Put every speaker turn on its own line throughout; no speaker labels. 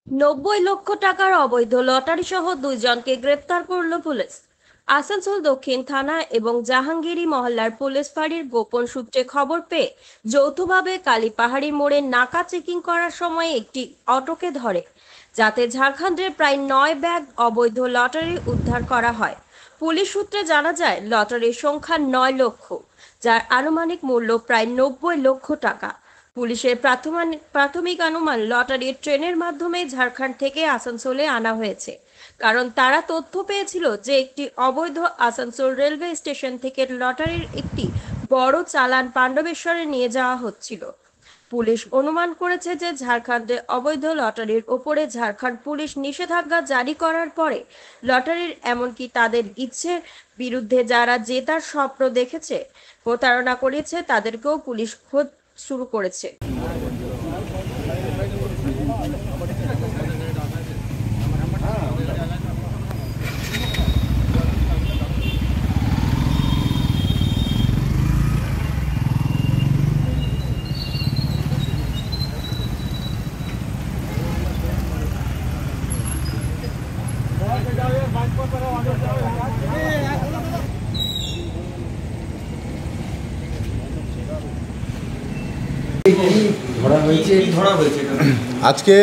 90 লক্ষ টাকার অবৈধ লটারি সহ দুইজনকে গ্রেপ্তার করল পুলিশ। আসানসোল দক্ষিণ থানা এবং জাহাঙ্গীরি মহল্লার পুলিশ ফাঁড়ির গোপন সূত্রে খবর পেয়ে যৌথভাবে কালীপাহাড়ি মোড়ে নাকা চেকিং করার সময় একটি অটোকে ধরে, যাতে ঝাড়খণ্ডের প্রায় 9 ব্যাগ অবৈধ লটারি উদ্ধার করা হয়। পুলিশ সূত্রে জানা যায়, লটারির সংখ্যা 9 লক্ষ, যার আনুমানিক মূল্য প্রায় 90 লক্ষ টাকা। পুলিশের প্রাথমিক অনুমান, লটারির ট্রেনের মাধ্যমে ঝাড়খণ্ড থেকে আসানসোলে আনা হয়েছে, কারণ তারা তথ্য পেয়েছিল যে একটি অবৈধ আসানসোল রেলওয়ে স্টেশন থেকে লটারির একটি বড় চালান পাণ্ডবেশ্বরে নিয়ে যাওয়া হচ্ছিল। পুলিশ অনুমান করেছে যে ঝাড়খণ্ডে অবৈধ লটারির ওপরে ঝাড়খণ্ড পুলিশ নিষেধাজ্ঞা জারি করার পরে লটারির, এমনকি তাদের ইচ্ছের বিরুদ্ধে যারা জেতার স্বপ্ন দেখেছে, প্রতারণা করেছে, তাদেরকেও পুলিশ খোঁজ শুরু করেছে।
আজকে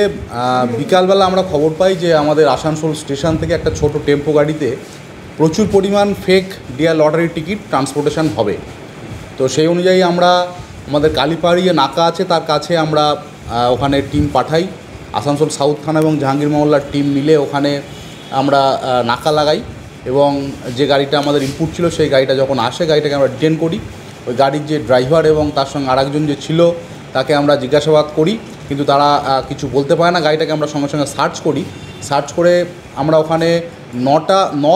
বিকালবেলা আমরা খবর পাই যে আমাদের আসানসোল স্টেশন থেকে একটা ছোট টেম্পো গাড়িতে প্রচুর পরিমাণ fake dear lottery ticket transportation হবে। তো সেই অনুযায়ী আমরা আমাদের কালীপাহাড়ি নাকা আছে, তার কাছে আমরা ওখানে টিম পাঠাই। আসানসোল সাউথ থানা এবং জাহাঙ্গীর মহল্লার টিম মিলে ওখানে আমরা নাকা লাগাই, এবং যে গাড়িটা আমাদের ইনপুট ছিল সেই গাড়িটা যখন আসে, গাড়িটাকে আমরা ডিটেন করি। ওই গাড়ির যে ড্রাইভার এবং তার সঙ্গে আরেকজন যে ছিল তাকে আমরা জিজ্ঞাসাবাদ করি, কিন্তু তারা কিছু বলতে পারে না। গাড়িটাকে আমরা সঙ্গে সঙ্গে সার্চ করে আমরা ওখানে 9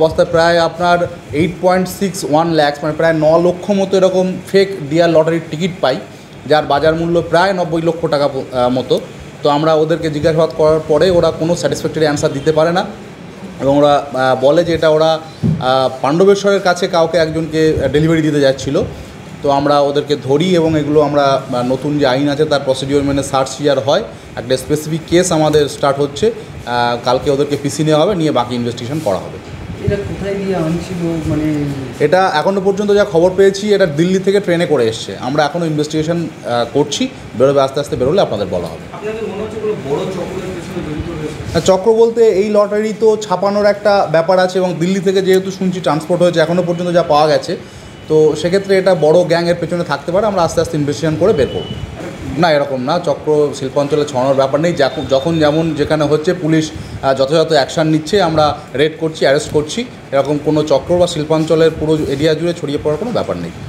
বস্তা প্রায় আপনার 8.61 লাখ, মানে প্রায় 9 লক্ষ মতো এরকম ফেক ডিয়ার লটারির টিকিট পাই, যার বাজার মূল্য প্রায় 90 লক্ষ টাকা মতো। তো আমরা ওদেরকে জিজ্ঞাসাবাদ করার পরে ওরা কোনো স্যাটিসফ্যাক্টরি অ্যান্সার দিতে পারে না, এবং ওরা বলে যে এটা ওরা পাণ্ডবেশ্বরের কাছে কাউকে একজনকে ডেলিভারি দিতে যাচ্ছিল। তো আমরা ওদেরকে ধরি এবং এগুলো আমরা নতুন যে আইন আছে তার প্রসিডিওর মেনে সার্চ সিজার হয়। একটা স্পেসিফিক কেস আমাদের স্টার্ট হচ্ছে, কালকে ওদেরকে পিসি নেওয়া হবে, নিয়ে বাকি ইনভেস্টিগেশন করা হবে।
এটা কোথায় গিয়ে আনছিল? মানে
এটা এখনও পর্যন্ত যা খবর পেয়েছি, এটা দিল্লি থেকে ট্রেনে করে এসছে। আমরা এখনও ইনভেস্টিগেশন করছি, বেরোবে, আস্তে আস্তে বেরোলে আপনাদের বলা হবে। চক্র বলতে এই লটারি তো ছাপানোর একটা ব্যাপার আছে, এবং দিল্লি থেকে যেহেতু শুনছি ট্রান্সপোর্ট হয়েছে, এখনও পর্যন্ত যা পাওয়া গেছে, তো সেক্ষেত্রে এটা বড় গ্যাংয়ের পেছনে থাকতে পারে। আমরা আস্তে আস্তে ইনভেস্টিগেশন করে বের করব। না, এরকম না, চক্র শিল্পাঞ্চলে ছড়ানোর ব্যাপার নেই। যখন যেমন যেখানে হচ্ছে পুলিশ যথাযথ অ্যাকশান নিচ্ছে, আমরা রেড করছি, অ্যারেস্ট করছি। এরকম কোনো চক্র বা শিল্পাঞ্চলের পুরো এরিয়া জুড়ে ছড়িয়ে পড়ার কোনো ব্যাপার নেই।